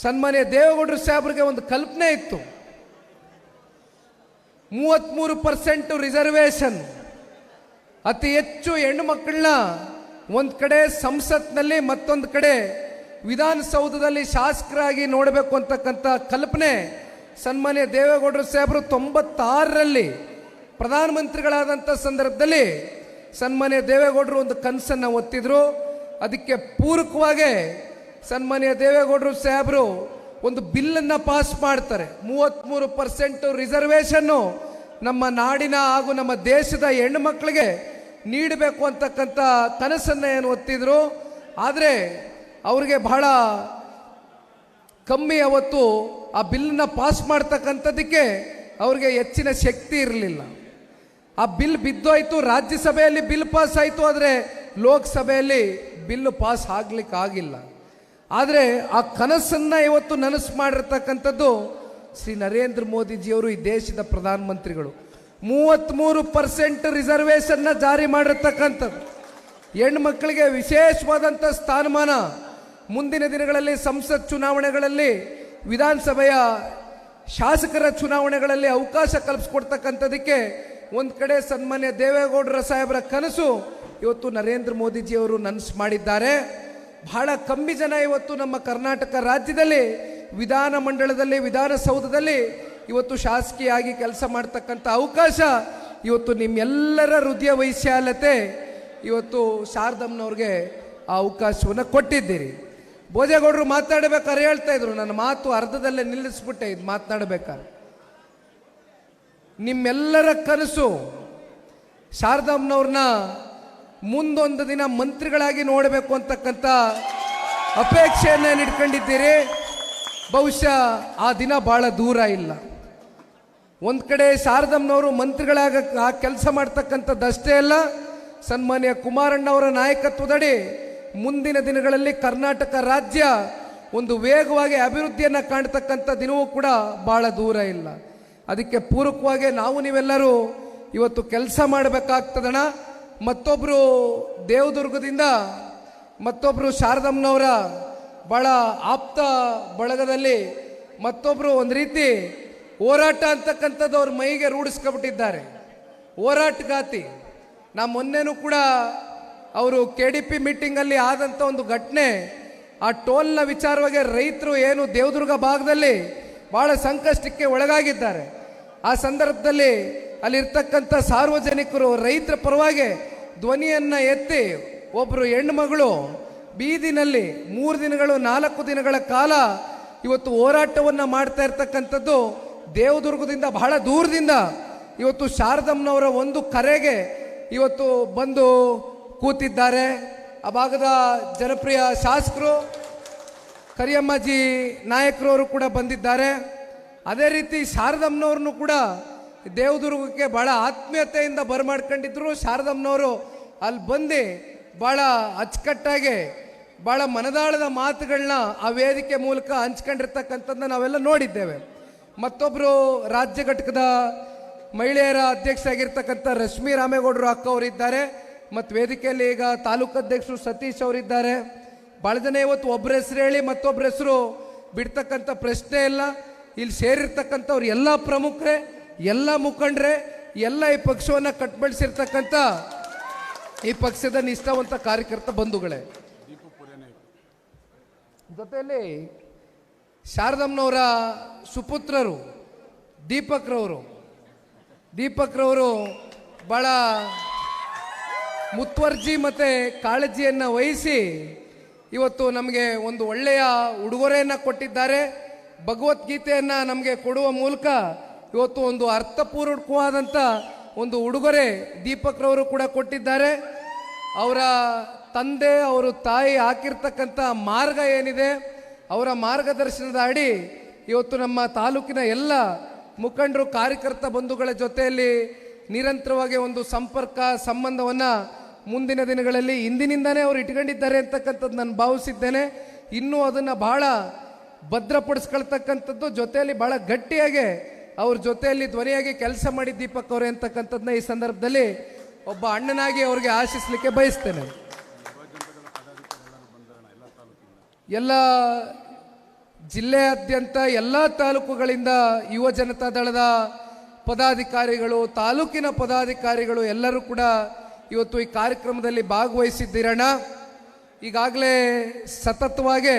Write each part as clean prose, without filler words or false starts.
ಸನ್ಮಾನ್ಯ ದೇವೇಗೌಡರು ಸಾಹೇಬ್ರಿಗೆ ಒಂದು ಕಲ್ಪನೆ ಇತ್ತು. 33% ರಿಸರ್ವೇಶನ್, ಅತಿ ಹೆಚ್ಚು ಹೆಣ್ಣು ಮಕ್ಕಳನ್ನ ಒಂದು ಕಡೆ ಸಂಸತ್ನಲ್ಲಿ ಮತ್ತೊಂದು ಕಡೆ ವಿಧಾನಸೌಧದಲ್ಲಿ ಶಾಸಕರಾಗಿ ನೋಡಬೇಕು ಅಂತಕ್ಕಂಥ ಕಲ್ಪನೆ ಸನ್ಮಾನ್ಯ ದೇವೇಗೌಡರು ಸಾಹೇಬರು 96ರಲ್ಲಿ ಪ್ರಧಾನಮಂತ್ರಿಗಳಾದಂಥ ಸಂದರ್ಭದಲ್ಲಿ ಸನ್ಮಾನ್ಯ ದೇವೇಗೌಡರು ಒಂದು ಕನಸನ್ನು ಒತ್ತಿದ್ರು. ಅದಕ್ಕೆ ಪೂರಕವಾಗಿ ಸನ್ಮಾನ್ಯ ದೇವೇಗೌಡರು ಸಾಹೇಬರು ಒಂದು ಬಿಲ್ಲನ್ನು ಪಾಸ್ ಮಾಡ್ತಾರೆ. 33% ರಿಸರ್ವೇಷನ್ನು ನಮ್ಮ ನಾಡಿನ ಹಾಗೂ ನಮ್ಮ ದೇಶದ ಹೆಣ್ಣು ಮಕ್ಕಳಿಗೆ ನೀಡಬೇಕು ಅಂತಕ್ಕಂಥ ಕನಸನ್ನು ಏನು ಒತ್ತಿದ್ರು. ಆದರೆ ಅವ್ರಿಗೆ ಬಹಳ ಕಮ್ಮಿ ಅವತ್ತು ಆ ಬಿಲ್ಲನ್ನು ಪಾಸ್ ಮಾಡ್ತಕ್ಕಂಥದ್ದಕ್ಕೆ ಅವ್ರಿಗೆ ಹೆಚ್ಚಿನ ಶಕ್ತಿ ಇರಲಿಲ್ಲ. ಆ ಬಿಲ್ ಬಿದ್ದೋಯ್ತು, ರಾಜ್ಯಸಭೆಯಲ್ಲಿ ಬಿಲ್ ಪಾಸ್ ಆಯಿತು, ಆದರೆ ಲೋಕಸಭೆಯಲ್ಲಿ ಬಿಲ್ಲು ಪಾಸ್ ಆಗ್ಲಿಕ್ಕೆ ಆಗಿಲ್ಲ. ಆದರೆ ಆ ಕನಸನ್ನು ಇವತ್ತು ನನಸು ಮಾಡಿರ್ತಕ್ಕಂಥದ್ದು ಶ್ರೀ ನರೇಂದ್ರ ಮೋದಿಜಿಯವರು, ಈ ದೇಶದ ಪ್ರಧಾನಮಂತ್ರಿಗಳು. 33% ರಿಸರ್ವೇಷನ್ನ ಜಾರಿ ಮಾಡಿರ್ತಕ್ಕಂಥದ್ದು, ಹೆಣ್ಣು ಮಕ್ಕಳಿಗೆ ವಿಶೇಷವಾದಂಥ ಸ್ಥಾನಮಾನ, ಮುಂದಿನ ದಿನಗಳಲ್ಲಿ ಸಂಸತ್ ಚುನಾವಣೆಗಳಲ್ಲಿ, ವಿಧಾನಸಭೆಯ ಶಾಸಕರ ಚುನಾವಣೆಗಳಲ್ಲಿ ಅವಕಾಶ ಕಲ್ಪಿಸ್ಕೊಡ್ತಕ್ಕಂಥದಕ್ಕೆ ಒಂದು ಕಡೆ ಸನ್ಮಾನ್ಯ ದೇವೇಗೌಡರ ಸಾಹೇಬರ ಕನಸು ಇವತ್ತು ನರೇಂದ್ರ ಮೋದಿಜಿಯವರು ನನಸು ಮಾಡಿದ್ದಾರೆ. ಬಹಳ ಕಮ್ಮಿ ಜನ ಇವತ್ತು ನಮ್ಮ ಕರ್ನಾಟಕ ರಾಜ್ಯದಲ್ಲಿ ವಿಧಾನಮಂಡಲದಲ್ಲಿ, ವಿಧಾನಸೌಧದಲ್ಲಿ ಇವತ್ತು ಶಾಸಕಿಯಾಗಿ ಕೆಲಸ ಮಾಡ್ತಕ್ಕಂಥ ಅವಕಾಶ ಇವತ್ತು ನಿಮ್ಮೆಲ್ಲರ ಹೃದಯ ವೈಶಾಲ್ಯತೆ ಇವತ್ತು ಶಾರದಮ್ಮನವ್ರಿಗೆ ಆ ಅವಕಾಶವನ್ನು ಕೊಟ್ಟಿದ್ದೀರಿ. ಭೋಜೇಗೌಡರು ಮಾತಾಡಬೇಕಾದ್ರೆ ಹೇಳ್ತಾ ಇದ್ರು, ನನ್ನ ಮಾತು ಅರ್ಧದಲ್ಲೇ ನಿಲ್ಲಿಸ್ಬಿಟ್ಟೆ ಇದು ಮಾತನಾಡಬೇಕಾದ್ರೆ. ನಿಮ್ಮೆಲ್ಲರ ಕನಸು ಶಾರದಮ್ಮನವ್ರನ್ನ ಮುಂದೊಂದು ದಿನ ಮಂತ್ರಿಗಳಾಗಿ ನೋಡಬೇಕು ಅಂತಕ್ಕಂಥ ಅಪೇಕ್ಷೆಯನ್ನು ಇಟ್ಕೊಂಡಿದ್ದೀರಿ. ಬಹುಶಃ ಆ ದಿನ ಬಹಳ ದೂರ ಇಲ್ಲ. ಒಂದು ಕಡೆ ಶಾರದಮ್ಮನವರು ಮಂತ್ರಿಗಳಾಗ ಆ ಕೆಲಸ ಮಾಡ್ತಕ್ಕಂಥದ್ದಷ್ಟೇ ಅಲ್ಲ, ಸನ್ಮಾನ್ಯ ಕುಮಾರಣ್ಣವರ ನಾಯಕತ್ವದಡಿ ಮುಂದಿನ ದಿನಗಳಲ್ಲಿ ಕರ್ನಾಟಕ ರಾಜ್ಯ ಒಂದು ವೇಗವಾಗಿ ಅಭಿವೃದ್ಧಿಯನ್ನು ಕಾಣ್ತಕ್ಕಂಥ ದಿನವೂ ಕೂಡ ಬಹಳ ದೂರ ಇಲ್ಲ. ಅದಕ್ಕೆ ಪೂರಕವಾಗಿ ನಾವು ನೀವೆಲ್ಲರೂ ಇವತ್ತು ಕೆಲಸ ಮಾಡಬೇಕಾಗ್ತದಣ. ಮತ್ತೊಬ್ಬರು ದೇವದುರ್ಗದಿಂದ, ಮತ್ತೊಬ್ಬರು ಶಾರದಮ್ಮನವರ ಭಾಳ ಆಪ್ತ ಬಳಗದಲ್ಲಿ, ಮತ್ತೊಬ್ಬರು ಒಂದು ರೀತಿ ಹೋರಾಟ ಅಂತಕ್ಕಂಥದ್ದು ಅವ್ರ ಮೈಗೆ ರೂಢಿಸ್ಕೊಬಿಟ್ಟಿದ್ದಾರೆ, ಹೋರಾಟಗಾತಿ. ನಾ ಮೊನ್ನೆನೂ ಕೂಡ ಅವರು KDP ಮೀಟಿಂಗಲ್ಲಿ ಆದಂಥ ಒಂದು ಘಟನೆ, ಆ ಟೋಲ್ನ ವಿಚಾರವಾಗಿ ರೈತರು ಏನು ದೇವದುರ್ಗ ಭಾಗದಲ್ಲಿ ಭಾಳ ಸಂಕಷ್ಟಕ್ಕೆ ಒಳಗಾಗಿದ್ದಾರೆ. ಆ ಸಂದರ್ಭದಲ್ಲಿ ಅಲ್ಲಿರ್ತಕ್ಕಂಥ ಸಾರ್ವಜನಿಕರು ರೈತರ ಪರವಾಗಿ ಧ್ವನಿಯನ್ನು ಎತ್ತಿ ಒಬ್ಬರು ಹೆಣ್ಣುಮಗಳು ಬೀದಿನಲ್ಲಿ 3 ದಿನಗಳು 4 ದಿನಗಳ ಕಾಲ ಇವತ್ತು ಹೋರಾಟವನ್ನು ಮಾಡ್ತಾ ಇರ್ತಕ್ಕಂಥದ್ದು ದೇವದುರ್ಗದಿಂದ ಬಹಳ ದೂರದಿಂದ ಇವತ್ತು ಶಾರದಮ್ಮನವರ ಒಂದು ಕರೆಗೆ ಇವತ್ತು ಬಂದು ಕೂತಿದ್ದಾರೆ. ಆ ಭಾಗದ ಜನಪ್ರಿಯ ಶಾಸಕರು ಕರಿಯಮ್ಮಾಜಿ ನಾಯಕರವರು ಕೂಡ ಬಂದಿದ್ದಾರೆ. ಅದೇ ರೀತಿ ಶಾರದಮ್ಮನವ್ರನ್ನು ಕೂಡ ದೇವದುರ್ಗಕ್ಕೆ ಭಾಳ ಆತ್ಮೀಯತೆಯಿಂದ ಬರಮಾಡ್ಕೊಂಡಿದ್ರು. ಶಾರದಮ್ಮನವರು ಅಲ್ಲಿ ಬಂದು ಭಾಳ ಅಚ್ಚುಕಟ್ಟಾಗಿ ಭಾಳ ಮನದಾಳದ ಮಾತುಗಳನ್ನ ಆ ವೇದಿಕೆ ಮೂಲಕ ಹಂಚ್ಕೊಂಡಿರ್ತಕ್ಕಂಥದ್ದನ್ನ ನಾವೆಲ್ಲ ನೋಡಿದ್ದೇವೆ. ಮತ್ತೊಬ್ಬರು ರಾಜ್ಯ ಘಟಕದ ಮಹಿಳೆಯರ ಅಧ್ಯಕ್ಷ ಆಗಿರ್ತಕ್ಕಂಥ ರಶ್ಮಿ ರಾಮೇಗೌಡರು ಅಕ್ಕ ಅವರಿದ್ದಾರೆ. ಮತ್ತು ವೇದಿಕೆಯಲ್ಲಿ ಈಗ ತಾಲೂಕು ಅಧ್ಯಕ್ಷರು ಸತೀಶ್ ಅವರಿದ್ದಾರೆ. ಭಾಳ ಜನ ಇವತ್ತು ಒಬ್ಬರ ಹೆಸರು ಹೇಳಿ ಮತ್ತೊಬ್ಬರ ಹೆಸರು ಬಿಡ್ತಕ್ಕಂಥ ಪ್ರಶ್ನೆ ಇಲ್ಲ. ಇಲ್ಲಿ ಸೇರಿರ್ತಕ್ಕಂಥವ್ರು ಎಲ್ಲ ಪ್ರಮುಖರೇ, ಎಲ್ಲ ಮುಖಂಡರೇ, ಎಲ್ಲ ಈ ಪಕ್ಷವನ್ನು ಕಟ್ಬಳಿಸಿರ್ತಕ್ಕಂಥ ಈ ಪಕ್ಷದ ನಿಷ್ಠಾವಂತ ಕಾರ್ಯಕರ್ತ ಬಂಧುಗಳೇ. ಜೊತೆಯಲ್ಲಿ ಶಾರದಮ್ಮನವರ ಸುಪುತ್ರರು ದೀಪಕ್ರವರು ಭಾಳ ಮುತುವರ್ಜಿ ಮತ್ತು ಕಾಳಜಿಯನ್ನು ವಹಿಸಿ ಇವತ್ತು ನಮಗೆ ಒಂದು ಒಳ್ಳೆಯ ಉಡುಗೊರೆಯನ್ನು ಕೊಟ್ಟಿದ್ದಾರೆ. ಭಗವದ್ಗೀತೆಯನ್ನು ನಮಗೆ ಕೊಡುವ ಮೂಲಕ ಇವತ್ತು ಒಂದು ಅರ್ಥಪೂರ್ವಕವಾದಂಥ ಒಂದು ಉಡುಗೊರೆ ದೀಪಕ್ರವರು ಕೂಡ ಕೊಟ್ಟಿದ್ದಾರೆ. ಅವರ ತಂದೆ, ಅವರು ತಾಯಿ ಹಾಕಿರ್ತಕ್ಕಂಥ ಮಾರ್ಗ ಏನಿದೆ, ಅವರ ಮಾರ್ಗದರ್ಶನದ ಅಡಿ ಇವತ್ತು ನಮ್ಮ ತಾಲೂಕಿನ ಎಲ್ಲ ಮುಖಂಡರು, ಕಾರ್ಯಕರ್ತ ಬಂಧುಗಳ ಜೊತೆಯಲ್ಲಿ ನಿರಂತರವಾಗಿ ಒಂದು ಸಂಪರ್ಕ ಸಂಬಂಧವನ್ನು ಮುಂದಿನ ದಿನಗಳಲ್ಲಿ ಇಂದಿನಿಂದನೇ ಅವರು ಇಟ್ಕೊಂಡಿದ್ದಾರೆ ಅಂತಕ್ಕಂಥದ್ದು ನಾನು ಭಾವಿಸಿದ್ದೇನೆ. ಇನ್ನೂ ಅದನ್ನು ಬಹಳ ಭದ್ರಪಡಿಸ್ಕೊಳ್ತಕ್ಕಂಥದ್ದು, ಜೊತೆಯಲ್ಲಿ ಭಾಳ ಗಟ್ಟಿಯಾಗಿ ಅವ್ರ ಜೊತೆಯಲ್ಲಿ ಧ್ವನಿಯಾಗಿ ಕೆಲಸ ಮಾಡಿ ದೀಪಕ್ ಅವರೇ ಅಂತಕ್ಕಂಥದ್ದನ್ನ ಈ ಸಂದರ್ಭದಲ್ಲಿ ಒಬ್ಬ ಅಣ್ಣನಾಗಿ ಅವ್ರಿಗೆ ಆಶಿಸಲಿಕ್ಕೆ ಬಯಸ್ತೇನೆ. ಎಲ್ಲ ಜಿಲ್ಲೆಯಾದ್ಯಂತ ಎಲ್ಲ ತಾಲೂಕುಗಳಿಂದ ಯುವ ಜನತಾ ದಳದ ಪದಾಧಿಕಾರಿಗಳು, ತಾಲೂಕಿನ ಪದಾಧಿಕಾರಿಗಳು ಎಲ್ಲರೂ ಕೂಡ ಇವತ್ತು ಈ ಕಾರ್ಯಕ್ರಮದಲ್ಲಿ ಭಾಗವಹಿಸಿದ್ದೀರಣ್ಣ. ಈಗಾಗಲೇ ಸತತವಾಗಿ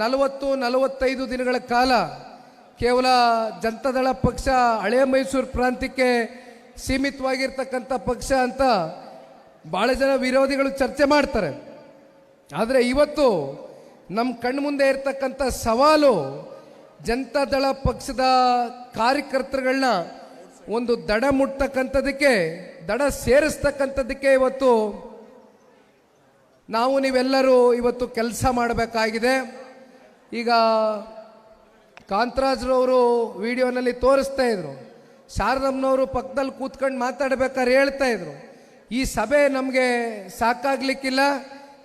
40-45 ದಿನಗಳ ಕಾಲ ಕೇವಲ ಜನತಾದಳ ಪಕ್ಷ ಹಳೆಯ ಮೈಸೂರು ಪ್ರಾಂತ್ಯಕ್ಕೆ ಸೀಮಿತವಾಗಿರ್ತಕ್ಕಂಥ ಪಕ್ಷ ಅಂತ ಭಾಳ ಜನ ವಿರೋಧಿಗಳು ಚರ್ಚೆ ಮಾಡ್ತಾರೆ. ಆದರೆ ಇವತ್ತು ನಮ್ಮ ಕಣ್ಮುಂದೆ ಇರ್ತಕ್ಕಂಥ ಸವಾಲು ಜನತಾದಳ ಪಕ್ಷದ ಕಾರ್ಯಕರ್ತರುಗಳನ್ನ ಒಂದು ದಡ ಮುಟ್ತಕ್ಕಂಥದಕ್ಕೆ, ದಡ ಸೇರಿಸ್ತಕ್ಕಂಥದ್ದಕ್ಕೆ ಇವತ್ತು ನಾವು ನೀವೆಲ್ಲರೂ ಇವತ್ತು ಕೆಲಸ ಮಾಡಬೇಕಾಗಿದೆ. ಈಗ ಕಾಂತರಾಜ್ರವರು ವಿಡಿಯೋನಲ್ಲಿ ತೋರಿಸ್ತಾ ಇದ್ರು, ಶಾರದಮ್ಮನವರು ಪಕ್ಕದಲ್ಲಿ ಕೂತ್ಕೊಂಡು ಮಾತಾಡ್ಬೇಕಾದ್ರೆ ಹೇಳ್ತಾ ಇದ್ರು, ಈ ಸಭೆ ನಮಗೆ ಸಾಕಾಗ್ಲಿಕ್ಕಿಲ್ಲ,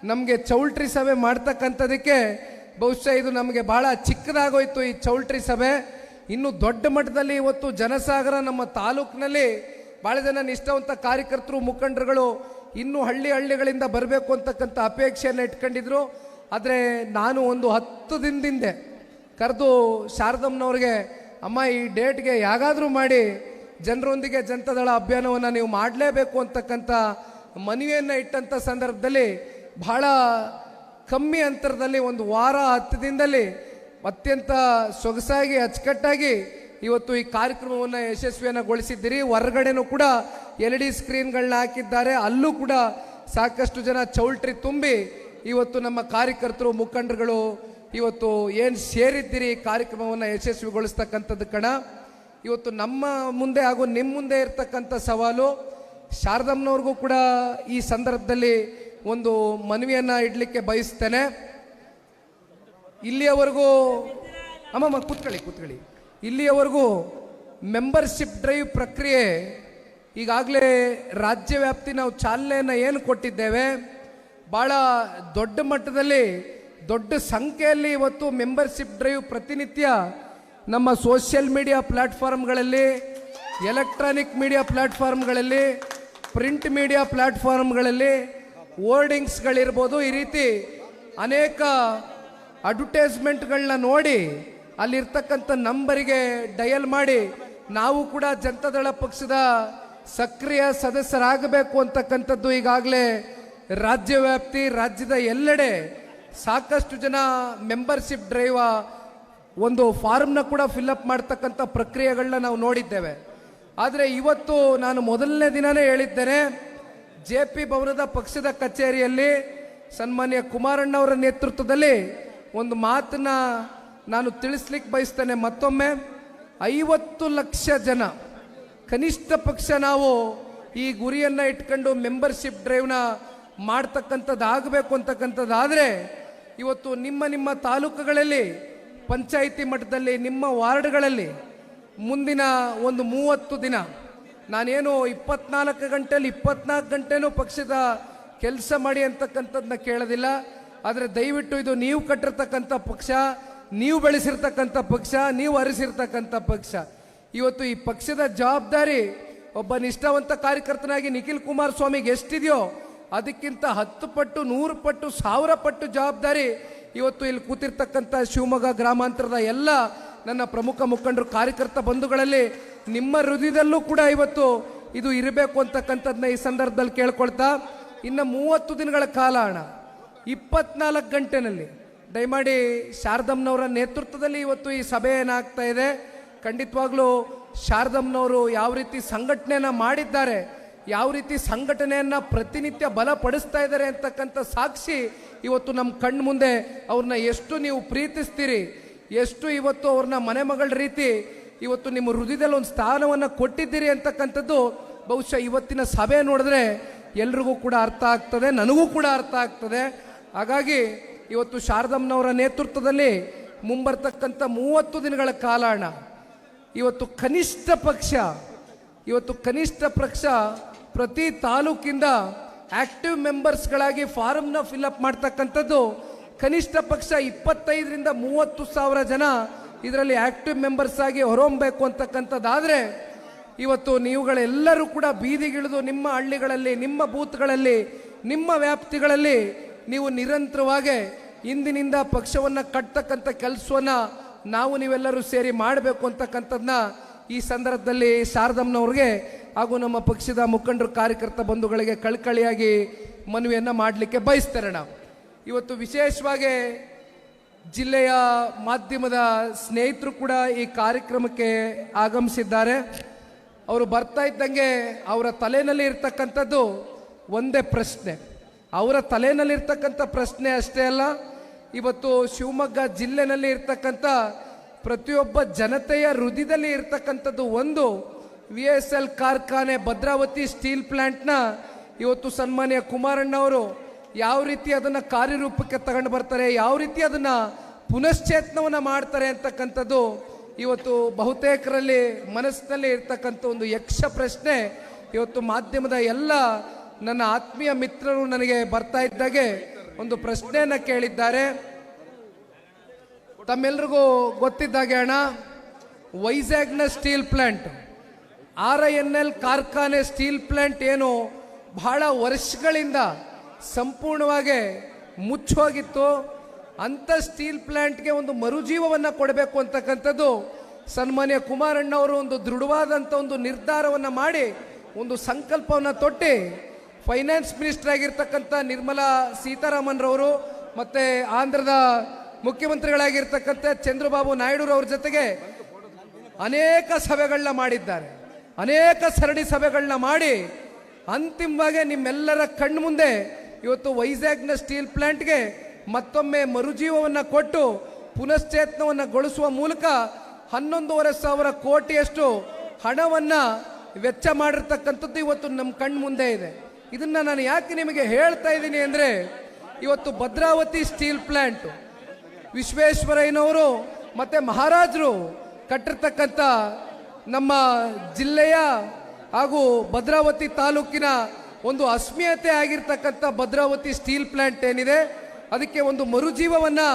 ನಮಗೆ ಚೌಲ್ಟ್ರಿ ಸಭೆ ಮಾಡ್ತಕ್ಕಂಥದಕ್ಕೆ ಬಹುಶಃ ಇದು ನಮಗೆ ಭಾಳ ಚಿಕ್ಕದಾಗೋಯ್ತು ಈ ಚೌಲ್ಟ್ರಿ ಸಭೆ. ಇನ್ನು ದೊಡ್ಡ ಮಟ್ಟದಲ್ಲಿ ಇವತ್ತು ಜನಸಾಗರ ನಮ್ಮ ತಾಲೂಕಿನಲ್ಲಿ ಭಾಳ ಜನ ನಿಷ್ಠಾವಂತ ಕಾರ್ಯಕರ್ತರು, ಮುಖಂಡರುಗಳು ಇನ್ನೂ ಹಳ್ಳಿಗಳಿಂದ ಬರಬೇಕು ಅಂತಕ್ಕಂಥ ಅಪೇಕ್ಷೆಯನ್ನು ಇಟ್ಕೊಂಡಿದ್ರು. ಆದರೆ ನಾನು ಒಂದು 10 ದಿನದಿಂದ ಕರೆದು ಶಾರದಮ್ಮನವ್ರಿಗೆ, ಅಮ್ಮ ಈ ಡೇಟ್ಗೆ ಯಾಗಾದರೂ ಮಾಡಿ ಜನರೊಂದಿಗೆ ಜನತಾದಳ ಅಭಿಯಾನವನ್ನು ನೀವು ಮಾಡಲೇಬೇಕು ಅಂತಕ್ಕಂಥ ಮನವಿಯನ್ನು ಇಟ್ಟಂಥ ಸಂದರ್ಭದಲ್ಲಿ ಬಹಳ ಕಮ್ಮಿ ಅಂತರದಲ್ಲಿ ಒಂದು ವಾರ 10 ದಿನದಲ್ಲಿ ಅತ್ಯಂತ ಸೊಗಸಾಗಿ ಅಚ್ಚುಕಟ್ಟಾಗಿ ಇವತ್ತು ಈ ಕಾರ್ಯಕ್ರಮವನ್ನು ಯಶಸ್ವಿಯನ್ನುಗೊಳಿಸಿದ್ದೀರಿ. ಹೊರಗಡೆನೂ ಕೂಡ LED ಸ್ಕ್ರೀನ್ಗಳನ್ನ ಹಾಕಿದ್ದಾರೆ, ಅಲ್ಲೂ ಕೂಡ ಸಾಕಷ್ಟು ಜನ ಚೌಲ್ಟ್ರಿ ತುಂಬಿ ಇವತ್ತು ನಮ್ಮ ಕಾರ್ಯಕರ್ತರು, ಮುಖಂಡರುಗಳು ಇವತ್ತು ಏನು ಸೇರಿದ್ದೀರಿ ಕಾರ್ಯಕ್ರಮವನ್ನು ಯಶಸ್ವಿಗೊಳಿಸ್ತಕ್ಕಂಥದ್ದು ಕಣ. ಇವತ್ತು ನಮ್ಮ ಮುಂದೆ ಹಾಗೂ ನಿಮ್ಮ ಮುಂದೆ ಇರ್ತಕ್ಕಂಥ ಸವಾಲು, ಶಾರದಮ್ಮನವ್ರಿಗೂ ಕೂಡ ಈ ಸಂದರ್ಭದಲ್ಲಿ ಒಂದು ಮನವಿಯನ್ನು ಇಡಲಿಕ್ಕೆ ಬಯಸ್ತೇನೆ. ಇಲ್ಲಿಯವರೆಗೂ ಅಮ್ಮಮ್ಮ ಕೂತ್ಕೊಳ್ಳಿ, ಇಲ್ಲಿಯವರೆಗೂ ಮೆಂಬರ್ಶಿಪ್ ಡ್ರೈವ್ ಪ್ರಕ್ರಿಯೆ ಈಗಾಗಲೇ ರಾಜ್ಯ ವ್ಯಾಪ್ತಿ ನಾವು ಚಾಲನೆಯನ್ನು ಏನು ಕೊಟ್ಟಿದ್ದೇವೆ, ಭಾಳ ದೊಡ್ಡ ಮಟ್ಟದಲ್ಲಿ ದೊಡ್ಡ ಸಂಖ್ಯೆಯಲ್ಲಿ ಇವತ್ತು ಮೆಂಬರ್ಶಿಪ್ ಡ್ರೈವ್ ಪ್ರತಿನಿತ್ಯ ನಮ್ಮ ಸೋಷಿಯಲ್ ಮೀಡಿಯಾ ಪ್ಲ್ಯಾಟ್ಫಾರ್ಮ್ಗಳಲ್ಲಿ, ಎಲೆಕ್ಟ್ರಾನಿಕ್ ಮೀಡಿಯಾ ಪ್ಲ್ಯಾಟ್ಫಾರ್ಮ್ಗಳಲ್ಲಿ, ಪ್ರಿಂಟ್ ಮೀಡಿಯಾ ಪ್ಲ್ಯಾಟ್ಫಾರ್ಮ್ಗಳಲ್ಲಿ ಹೋರ್ಡಿಂಗ್ಸ್ಗಳಿರ್ಬೋದು, ಈ ರೀತಿ ಅನೇಕ ಅಡ್ವರ್ಟೈಸ್ಮೆಂಟ್ಗಳನ್ನ ನೋಡಿ ಅಲ್ಲಿರ್ತಕ್ಕಂಥ ನಂಬರಿಗೆ ಡಯಲ್ ಮಾಡಿ ನಾವು ಕೂಡ ಜನತಾದಳ ಪಕ್ಷದ ಸಕ್ರಿಯ ಸದಸ್ಯರಾಗಬೇಕು ಅಂತಕ್ಕಂಥದ್ದು ಈಗಾಗಲೇ ರಾಜ್ಯ ವ್ಯಾಪ್ತಿ, ರಾಜ್ಯದ ಎಲ್ಲೆಡೆ ಸಾಕಷ್ಟು ಜನ ಮೆಂಬರ್ಶಿಪ್ ಡ್ರೈವ್ ಒಂದು ಫಾರ್ಮ್ನ ಕೂಡ ಫಿಲ್ಅಪ್ ಮಾಡ್ತಕ್ಕಂಥ ಪ್ರಕ್ರಿಯೆಗಳನ್ನ ನಾವು ನೋಡಿದ್ದೇವೆ. ಆದರೆ ಇವತ್ತು ನಾನು ಮೊದಲನೇ ದಿನನೇ ಹೇಳಿದ್ದೇನೆ, JP ಭವನದ ಪಕ್ಷದ ಕಚೇರಿಯಲ್ಲಿ ಸನ್ಮಾನ್ಯ ಕುಮಾರಣ್ಣವರ ನೇತೃತ್ವದಲ್ಲಿ ಒಂದು ಮಾತನ್ನ ನಾನು ತಿಳಿಸ್ಲಿಕ್ಕೆ ಬಯಸ್ತೇನೆ. ಮತ್ತೊಮ್ಮೆ 50 ಲಕ್ಷ ಜನ ಕನಿಷ್ಠ ಪಕ್ಷ ನಾವು ಈ ಗುರಿಯನ್ನು ಇಟ್ಕೊಂಡು ಮೆಂಬರ್ಶಿಪ್ ಡ್ರೈವ್ನ ಮಾಡ್ತಕ್ಕಂಥದ್ದು ಆಗಬೇಕು ಅಂತಕ್ಕಂಥದ್ದಾದರೆ ಇವತ್ತು ನಿಮ್ಮ ತಾಲೂಕುಗಳಲ್ಲಿ, ಪಂಚಾಯಿತಿ ಮಟ್ಟದಲ್ಲಿ, ನಿಮ್ಮ ವಾರ್ಡ್ಗಳಲ್ಲಿ ಮುಂದಿನ ಒಂದು 30 ದಿನ ನಾನೇನು 24 ಗಂಟೆಯಲ್ಲಿ 24 ಗಂಟೆನೂ ಪಕ್ಷದ ಕೆಲಸ ಮಾಡಿ ಅಂತಕ್ಕಂಥದ್ದನ್ನ ಕೇಳೋದಿಲ್ಲ. ಆದರೆ ದಯವಿಟ್ಟು ಇದು ನೀವು ಕಟ್ಟಿರ್ತಕ್ಕಂಥ ಪಕ್ಷ, ನೀವು ಬೆಳೆಸಿರ್ತಕ್ಕಂಥ ಪಕ್ಷ, ನೀವು ಅರಿಸಿರ್ತಕ್ಕಂಥ ಪಕ್ಷ. ಇವತ್ತು ಈ ಪಕ್ಷದ ಜವಾಬ್ದಾರಿ ಒಬ್ಬ ನಿಷ್ಠಾವಂತ ಕಾರ್ಯಕರ್ತನಾಗಿ ನಿಖಿಲ್ ಕುಮಾರಸ್ವಾಮಿಗೆ ಎಷ್ಟಿದೆಯೋ ಅದಕ್ಕಿಂತ 10 ಪಟ್ಟು, 100 ಪಟ್ಟು, 1000 ಪಟ್ಟು ಜವಾಬ್ದಾರಿ ಇವತ್ತು ಇಲ್ಲಿ ಕೂತಿರ್ತಕ್ಕಂಥ ಶಿವಮೊಗ್ಗ ಗ್ರಾಮಾಂತರದ ಎಲ್ಲ ನನ್ನ ಪ್ರಮುಖ ಮುಖಂಡರು, ಕಾರ್ಯಕರ್ತ ಬಂಧುಗಳಲ್ಲಿ ನಿಮ್ಮ ಹೃದಯದಲ್ಲೂ ಕೂಡ ಇವತ್ತು ಇದು ಇರಬೇಕು ಅಂತಕ್ಕಂಥದ್ದನ್ನ ಈ ಸಂದರ್ಭದಲ್ಲಿ ಕೇಳ್ಕೊಳ್ತಾ, ಇನ್ನು 30 ದಿನಗಳ ಕಾಲ ಅಣ್ಣ, 24 ಗಂಟೆನಲ್ಲಿ ದಯಮಾಡಿ ಶಾರದಮ್ಮನವರ ನೇತೃತ್ವದಲ್ಲಿ ಇವತ್ತು ಈ ಸಭೆ ಏನಾಗ್ತಾ ಇದೆ, ಖಂಡಿತವಾಗ್ಲೂ ಶಾರದಮ್ಮನವರು ಯಾವ ರೀತಿ ಸಂಘಟನೆಯನ್ನು ಮಾಡಿದ್ದಾರೆ, ಯಾವ ರೀತಿ ಸಂಘಟನೆಯನ್ನು ಪ್ರತಿನಿತ್ಯ ಬಲಪಡಿಸ್ತಾ ಇದ್ದಾರೆ ಅಂತಕ್ಕಂಥ ಸಾಕ್ಷಿ ಇವತ್ತು ನಮ್ಮ ಕಣ್ಣು ಮುಂದೆ ಅವ್ರನ್ನ ಎಷ್ಟು ನೀವು ಪ್ರೀತಿಸ್ತೀರಿ, ಎಷ್ಟು ಇವತ್ತು ಅವ್ರನ್ನ ಮನೆ ಮಗಳ ರೀತಿ ಇವತ್ತು ನಿಮ್ಮ ಹೃದಯದಲ್ಲಿ ಒಂದು ಸ್ಥಾನವನ್ನು ಕೊಟ್ಟಿದ್ದೀರಿ ಅಂತಕ್ಕಂಥದ್ದು ಬಹುಶಃ ಇವತ್ತಿನ ಸಭೆ ನೋಡಿದ್ರೆ ಎಲ್ರಿಗೂ ಕೂಡ ಅರ್ಥ ಆಗ್ತದೆ, ನನಗೂ ಕೂಡ ಅರ್ಥ ಆಗ್ತದೆ. ಹಾಗಾಗಿ ಇವತ್ತು ಶಾರದಮ್ಮನವರ ನೇತೃತ್ವದಲ್ಲಿ ಮುಂಬರ್ತಕ್ಕಂಥ 30 ದಿನಗಳ ಕಾಲ ಅಣ್ಣ, ಇವತ್ತು ಕನಿಷ್ಠ ಪಕ್ಷ ಪ್ರತಿ ತಾಲೂಕಿಂದ ಆಕ್ಟಿವ್ ಮೆಂಬರ್ಸ್ಗಳಾಗಿ ಫಾರಮ್ನ ಫಿಲ್ಅಪ್ ಮಾಡ್ತಕ್ಕಂಥದ್ದು ಕನಿಷ್ಠ ಪಕ್ಷ 25ರಿಂದ 30 ಸಾವಿರ ಜನ ಇದರಲ್ಲಿ ಆಕ್ಟಿವ್ ಮೆಂಬರ್ಸ್ ಆಗಿ ಹೊರಹೊಮ್ಮಬೇಕು ಅಂತಕ್ಕಂಥದ್ದಾದರೆ ಇವತ್ತು ನೀವುಗಳೆಲ್ಲರೂ ಕೂಡ ಬೀದಿಗಿಳಿದು ನಿಮ್ಮ ಹಳ್ಳಿಗಳಲ್ಲಿ, ನಿಮ್ಮ ಬೂತ್ಗಳಲ್ಲಿ, ನಿಮ್ಮ ವ್ಯಾಪ್ತಿಗಳಲ್ಲಿ ನೀವು ನಿರಂತರವಾಗಿ ಇಂದಿನಿಂದ ಪಕ್ಷವನ್ನು ಕಟ್ತಕ್ಕಂಥ ಕೆಲಸವನ್ನು ನಾವು ನೀವೆಲ್ಲರೂ ಸೇರಿ ಮಾಡಬೇಕು ಅಂತಕ್ಕಂಥದ್ದನ್ನ ಈ ಸಂದರ್ಭದಲ್ಲಿ ಶಾರದಮ್ಮನವ್ರಿಗೆ ಹಾಗೂ ನಮ್ಮ ಪಕ್ಷದ ಮುಖಂಡರು ಕಾರ್ಯಕರ್ತ ಬಂಧುಗಳಿಗೆ ಕಳಕಳಿಯಾಗಿ ಮನವಿಯನ್ನು ಮಾಡಲಿಕ್ಕೆ ಬಯಸ್ತಾರೆ. ನಾವು ಇವತ್ತು ವಿಶೇಷವಾಗಿ ಜಿಲ್ಲೆಯ ಮಾಧ್ಯಮದ ಸ್ನೇಹಿತರು ಕೂಡ ಈ ಕಾರ್ಯಕ್ರಮಕ್ಕೆ ಆಗಮಿಸಿದ್ದಾರೆ. ಅವರು ಬರ್ತಾ ಇದ್ದಂಗೆ ಅವರ ತಲೆಯಲ್ಲಿ ಇರ್ತಕ್ಕಂಥದ್ದು ಒಂದೇ ಪ್ರಶ್ನೆ. ಅವರ ತಲೆಯಲ್ಲಿ ಇರ್ತಕ್ಕಂಥ ಪ್ರಶ್ನೆ ಅಷ್ಟೇ ಅಲ್ಲ, ಇವತ್ತು ಶಿವಮೊಗ್ಗ ಜಿಲ್ಲೆನಲ್ಲಿ ಇರ್ತಕ್ಕಂಥ ಪ್ರತಿಯೊಬ್ಬ ಜನತೆಯ ಹೃದಯದಲ್ಲಿ ಇರ್ತಕ್ಕಂಥದ್ದು ಒಂದು VSL ಕಾರ್ಖಾನೆ ಭದ್ರಾವತಿ ಸ್ಟೀಲ್ ಪ್ಲಾಂಟ್ನ ಇವತ್ತು ಸನ್ಮಾನ್ಯ ಕುಮಾರಣ್ಣವರು ಯಾವ ರೀತಿ ಅದನ್ನು ಕಾರ್ಯರೂಪಕ್ಕೆ ತಗೊಂಡು ಬರ್ತಾರೆ, ಯಾವ ರೀತಿ ಅದನ್ನು ಪುನಶ್ಚೇತನವನ್ನು ಮಾಡ್ತಾರೆ ಅಂತಕ್ಕಂಥದ್ದು ಇವತ್ತು ಬಹುತೇಕರಲ್ಲಿ ಮನಸ್ಸಿನಲ್ಲಿ ಇರ್ತಕ್ಕಂಥ ಒಂದು ಯಕ್ಷ ಪ್ರಶ್ನೆ. ಇವತ್ತು ಮಾಧ್ಯಮದ ಎಲ್ಲ ನನ್ನ ಆತ್ಮೀಯ ಮಿತ್ರರು ನನಗೆ ಬರ್ತಾ ಇದ್ದಾಗೆ ಒಂದು ಪ್ರಶ್ನೆಯನ್ನು ಕೇಳಿದ್ದಾರೆ. ತಮ್ಮೆಲ್ರಿಗೂ ಗೊತ್ತಿದ್ದಾಗೆ ಅಣ್ಣ, ವೈಜಾಗ್ನ ಸ್ಟೀಲ್ ಪ್ಲಾಂಟ್ RINL ಕಾರ್ಖಾನೆ ಸ್ಟೀಲ್ ಪ್ಲಾಂಟ್ ಏನು ಬಹಳ ವರ್ಷಗಳಿಂದ ಸಂಪೂರ್ಣವಾಗಿ ಮುಚ್ಚೋಗಿತ್ತು, ಅಂಥ ಸ್ಟೀಲ್ ಪ್ಲಾಂಟ್ಗೆ ಒಂದು ಮರುಜೀವವನ್ನು ಕೊಡಬೇಕು ಅಂತಕ್ಕಂಥದ್ದು ಸನ್ಮಾನ್ಯ ಕುಮಾರಣ್ಣವರು ಒಂದು ದೃಢವಾದಂಥ ಒಂದು ನಿರ್ಧಾರವನ್ನು ಮಾಡಿ ಒಂದು ಸಂಕಲ್ಪವನ್ನು ತೊಟ್ಟು ಫೈನಾನ್ಸ್ ಮಿನಿಸ್ಟರ್ ಆಗಿರ್ತಕ್ಕಂಥ ನಿರ್ಮಲಾ ಸೀತಾರಾಮನ್ ರವರು ಮತ್ತು ಆಂಧ್ರದ ಮುಖ್ಯಮಂತ್ರಿಗಳಾಗಿರ್ತಕ್ಕಂಥ ಚಂದ್ರಬಾಬು ನಾಯ್ಡುರವ್ರ ಜೊತೆಗೆ ಅನೇಕ ಸಭೆಗಳನ್ನ ಮಾಡಿದ್ದಾರೆ, ಅನೇಕ ಸರಣಿ ಸಭೆಗಳನ್ನ ಮಾಡಿ ಅಂತಿಮವಾಗಿ ನಿಮ್ಮೆಲ್ಲರ ಕಣ್ಣು ಮುಂದೆ ಇವತ್ತು ವೈಜಾಗ್ನ ಸ್ಟೀಲ್ ಪ್ಲಾಂಟ್ಗೆ ಮತ್ತೊಮ್ಮೆ ಮರುಜೀವವನ್ನು ಕೊಟ್ಟು ಪುನಶ್ಚೇತನವನ್ನು ಗೊಳಿಸುವ ಮೂಲಕ 11,500 ಕೋಟಿಯಷ್ಟು ಹಣವನ್ನು ವೆಚ್ಚ ಮಾಡಿರ್ತಕ್ಕಂಥದ್ದು ಇವತ್ತು ನಮ್ಮ ಕಣ್ಣು ಮುಂದೆ ಇದೆ. ಇದನ್ನು ನಾನು ಯಾಕೆ ನಿಮಗೆ ಹೇಳ್ತಾ ಇದ್ದೀನಿ ಅಂದರೆ, ಇವತ್ತು ಭದ್ರಾವತಿ ಸ್ಟೀಲ್ ಪ್ಲಾಂಟ್ ವಿಶ್ವೇಶ್ವರಯ್ಯನವರು ಮತ್ತು ಮಹಾರಾಜರು ಕಟ್ಟಿರ್ತಕ್ಕಂಥ ನಮ್ಮ ಜಿಲ್ಲೆಯ ಹಾಗೂ ಭದ್ರಾವತಿ ತಾಲೂಕಿನ ಒಂದು ಅಸ್ಮಿಯತೆ ಆಗಿರ್ತಕ್ಕಂಥ ಭದ್ರಾವತಿ ಸ್ಟೀಲ್ ಪ್ಲಾಂಟ್ ಏನಿದೆ, ಅದಕ್ಕೆ ಒಂದು ಮರುಜೀವವನ್ನು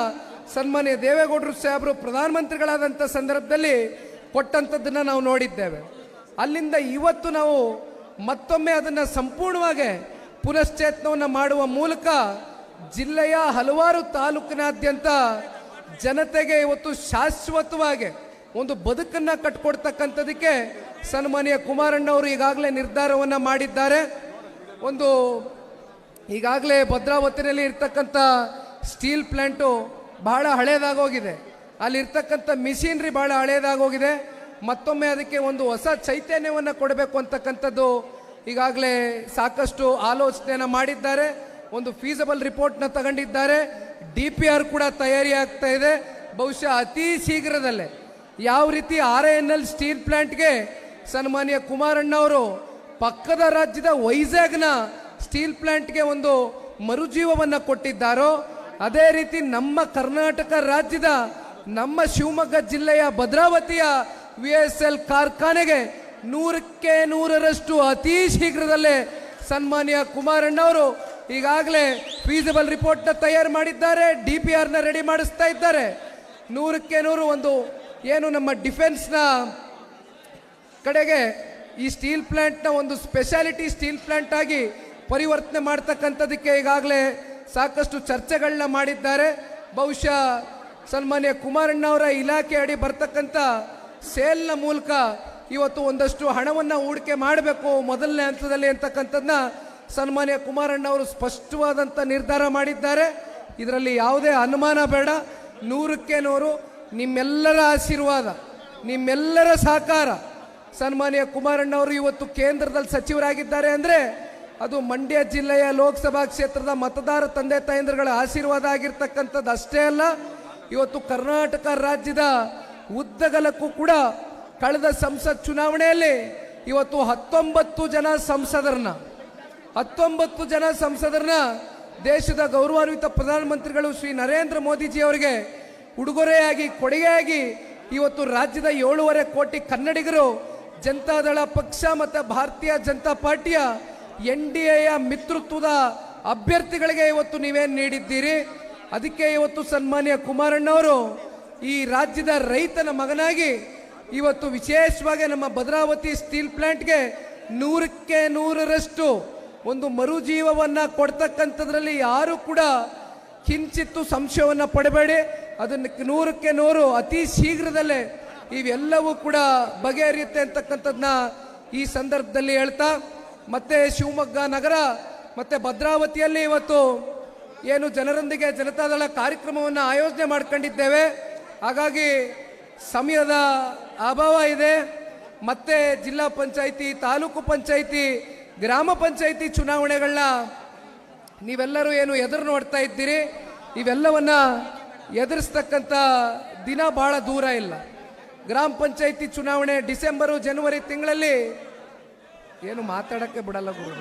ಸನ್ಮಾನ್ಯ ದೇವೇಗೌಡರು ಸಾಹೇಬರು ಪ್ರಧಾನಮಂತ್ರಿಗಳಾದಂಥ ಸಂದರ್ಭದಲ್ಲಿ ಕೊಟ್ಟಂಥದ್ದನ್ನು ನಾವು ನೋಡಿದ್ದೇವೆ. ಅಲ್ಲಿಂದ ಇವತ್ತು ನಾವು ಮತ್ತೊಮ್ಮೆ ಅದನ್ನು ಸಂಪೂರ್ಣವಾಗಿ ಪುನಶ್ಚೇತನವನ್ನು ಮಾಡುವ ಮೂಲಕ ಜಿಲ್ಲೆಯ ಹಲವಾರು ತಾಲೂಕಿನಾದ್ಯಂತ ಜನತೆಗೆ ಇವತ್ತು ಶಾಶ್ವತವಾಗಿ ಒಂದು ಬದುಕನ್ನು ಕಟ್ಕೊಡ್ತಕ್ಕಂಥದಕ್ಕೆ ಸನ್ಮಾನ್ಯ ಕುಮಾರಣ್ಣವರು ಈಗಾಗಲೇ ನಿರ್ಧಾರವನ್ನು ಮಾಡಿದ್ದಾರೆ. ಒಂದು ಈಗಾಗಲೇ ಭದ್ರಾವತಿನಲ್ಲಿ ಇರ್ತಕ್ಕಂಥ ಸ್ಟೀಲ್ ಪ್ಲಾಂಟು ಬಹಳ ಹಳೇದಾಗೋಗಿದೆ, ಅಲ್ಲಿರ್ತಕ್ಕಂಥ ಮಿಷಿನ್ರಿ ಬಹಳ ಹಳೇದಾಗೋಗಿದೆ. ಮತ್ತೊಮ್ಮೆ ಅದಕ್ಕೆ ಒಂದು ಹೊಸ ಚೈತನ್ಯವನ್ನು ಕೊಡಬೇಕು ಅಂತಕ್ಕಂಥದ್ದು ಈಗಾಗಲೇ ಸಾಕಷ್ಟು ಆಲೋಚನೆಯನ್ನು ಮಾಡಿದ್ದಾರೆ. ಒಂದು ಫೀಸಬಲ್ ರಿಪೋರ್ಟ್ನ ತಗೊಂಡಿದ್ದಾರೆ. DPR ಕೂಡ ತಯಾರಿ ಆಗ್ತಾ ಇದೆ. ಬಹುಶಃ ಅತಿ ಶೀಘ್ರದಲ್ಲೇ ಯಾವ ರೀತಿ RINL ಸ್ಟೀಲ್ ಪ್ಲಾಂಟ್ಗೆ ಸನ್ಮಾನ್ಯ ಕುಮಾರಣ್ಣವರು ಪಕ್ಕದ ರಾಜ್ಯದ ವೈಜಾಗ್ನ ಸ್ಟೀಲ್ ಪ್ಲಾಂಟ್ಗೆ ಒಂದು ಮರುಜೀವವನ್ನು ಕೊಟ್ಟಿದ್ದಾರೋ, ಅದೇ ರೀತಿ ನಮ್ಮ ಕರ್ನಾಟಕ ರಾಜ್ಯದ ನಮ್ಮ ಶಿವಮೊಗ್ಗ ಜಿಲ್ಲೆಯ ಭದ್ರಾವತಿಯ VSL ಕಾರ್ಖಾನೆಗೆ 100ಕ್ಕೆ 100ರಷ್ಟು ಅತಿ ಶೀಘ್ರದಲ್ಲೇ ಸನ್ಮಾನ್ಯ ಕುಮಾರಣ್ಣವರು ಈಗಾಗಲೇ ಫೀಸಿಬಲ್ ರಿಪೋರ್ಟ್ನ ತಯಾರು ಮಾಡಿದ್ದಾರೆ, DPRನ ರೆಡಿ ಮಾಡಿಸ್ತಾ ಇದ್ದಾರೆ. 100ಕ್ಕೆ 100 ಒಂದು ಏನು ನಮ್ಮ ಡಿಫೆನ್ಸ್ನ ಕಡೆಗೆ ಈ ಸ್ಟೀಲ್ ಪ್ಲಾಂಟ್ನ ಒಂದು ಸ್ಪೆಷಾಲಿಟಿ ಸ್ಟೀಲ್ ಪ್ಲಾಂಟ್ ಆಗಿ ಪರಿವರ್ತನೆ ಮಾಡ್ತಕ್ಕಂಥದಕ್ಕೆ ಈಗಾಗಲೇ ಸಾಕಷ್ಟು ಚರ್ಚೆಗಳನ್ನ ಮಾಡಿದ್ದಾರೆ. ಬಹುಶಃ ಸನ್ಮಾನ್ಯ ಕುಮಾರಣ್ಣವರ ಇಲಾಖೆ ಅಡಿ ಬರ್ತಕ್ಕಂಥ ಸೇಲ್ನ ಮೂಲಕ ಇವತ್ತು ಒಂದಷ್ಟು ಹಣವನ್ನು ಹೂಡಿಕೆ ಮಾಡಬೇಕು ಮೊದಲನೇ ಹಂತದಲ್ಲಿ ಅಂತಕ್ಕಂಥದ್ದನ್ನ ಸನ್ಮಾನ್ಯ ಕುಮಾರಣ್ಣವರು ಸ್ಪಷ್ಟವಾದಂಥ ನಿರ್ಧಾರ ಮಾಡಿದ್ದಾರೆ. ಇದರಲ್ಲಿ ಯಾವುದೇ ಅನುಮಾನ ಬೇಡ. 100ಕ್ಕೆ 100 ನಿಮ್ಮೆಲ್ಲರ ಆಶೀರ್ವಾದ, ನಿಮ್ಮೆಲ್ಲರ ಸಹಕಾರ. ಸನ್ಮಾನ್ಯ ಕುಮಾರಣ್ಣವರು ಇವತ್ತು ಕೇಂದ್ರದಲ್ಲಿ ಸಚಿವರಾಗಿದ್ದಾರೆ ಅಂದರೆ ಅದು ಮಂಡ್ಯ ಜಿಲ್ಲೆಯ ಲೋಕಸಭಾ ಕ್ಷೇತ್ರದ ಮತದಾರ ತಂದೆ ತಾಯಂದಿರುಗಳ ಆಶೀರ್ವಾದ ಆಗಿರ್ತಕ್ಕಂಥದ್ದು ಅಷ್ಟೇ ಅಲ್ಲ, ಇವತ್ತು ಕರ್ನಾಟಕ ರಾಜ್ಯದ ಉದ್ದಗಲಕ್ಕೂ ಕೂಡ ಕಳೆದ ಸಂಸತ್ ಚುನಾವಣೆಯಲ್ಲಿ ಇವತ್ತು 19 ಜನ ಸಂಸದರನ್ನ ದೇಶದ ಗೌರವಾನ್ವಿತ ಪ್ರಧಾನಮಂತ್ರಿಗಳು ಶ್ರೀ ನರೇಂದ್ರ ಮೋದಿಜಿ ಅವರಿಗೆ ಉಡುಗೊರೆಯಾಗಿ ಕೊಡುಗೆಯಾಗಿ ಇವತ್ತು ರಾಜ್ಯದ 7.5 ಕೋಟಿ ಕನ್ನಡಿಗರು ಜನತಾದಳ ಪಕ್ಷ ಮತ್ತು ಭಾರತೀಯ ಜನತಾ ಪಾರ್ಟಿಯ NDAಯ ಮಿತ್ರತ್ವದ ಅಭ್ಯರ್ಥಿಗಳಿಗೆ ಇವತ್ತು ನೀವೇನು ನೀಡಿದ್ದೀರಿ. ಅದಕ್ಕೆ ಇವತ್ತು ಸನ್ಮಾನ್ಯ ಕುಮಾರಣ್ಣವರು ಈ ರಾಜ್ಯದ ರೈತನ ಮಗನಾಗಿ ಇವತ್ತು ವಿಶೇಷವಾಗಿ ನಮ್ಮ ಭದ್ರಾವತಿ ಸ್ಟೀಲ್ ಪ್ಲಾಂಟ್ಗೆ 100ಕ್ಕೆ 100ರಷ್ಟು ಒಂದು ಮರುಜೀವವನ್ನು ಕೊಡ್ತಕ್ಕಂಥದ್ರಲ್ಲಿ ಯಾರು ಕೂಡ ಕಿಂಚಿತ್ತು ಸಂಶಯವನ್ನು ಪಡಬೇಡಿ. ಅದನ್ನು 100ಕ್ಕೆ 100 ಅತಿ ಶೀಘ್ರದಲ್ಲೇ ಇವೆಲ್ಲವೂ ಕೂಡ ಬಗೆಹರಿಯುತ್ತೆ ಅಂತಕ್ಕಂಥದ್ದನ್ನ ಈ ಸಂದರ್ಭದಲ್ಲಿ ಹೇಳ್ತಾ, ಮತ್ತೆ ಶಿವಮೊಗ್ಗ ನಗರ ಮತ್ತೆ ಭದ್ರಾವತಿಯಲ್ಲಿ ಇವತ್ತು ಏನು ಜನರೊಂದಿಗೆ ಜನತಾದಳ ಕಾರ್ಯಕ್ರಮವನ್ನು ಆಯೋಜನೆ ಮಾಡ್ಕೊಂಡಿದ್ದೇವೆ. ಹಾಗಾಗಿ ಸಮಯದ ಅಭಾವ ಇದೆ. ಮತ್ತೆ ಜಿಲ್ಲಾ ಪಂಚಾಯಿತಿ, ತಾಲೂಕು ಪಂಚಾಯಿತಿ, ಗ್ರಾಮ ಪಂಚಾಯಿತಿ ಚುನಾವಣೆಗಳನ್ನ ನೀವೆಲ್ಲರೂ ಏನು ಎದುರು ನೋಡ್ತಾ ಇದ್ದೀರಿ, ಇವೆಲ್ಲವನ್ನ ಎದುರಿಸ್ತಕ್ಕಂಥ ದಿನ ಬಹಳ ದೂರ ಇಲ್ಲ. ಗ್ರಾಮ ಪಂಚಾಯಿತಿ ಚುನಾವಣೆ ಡಿಸೆಂಬರು ಜನವರಿ ತಿಂಗಳಲ್ಲಿ ಏನು ಮಾತಾಡಕ್ಕೆ ಬಿಡಲ್ಲ ಗುರು.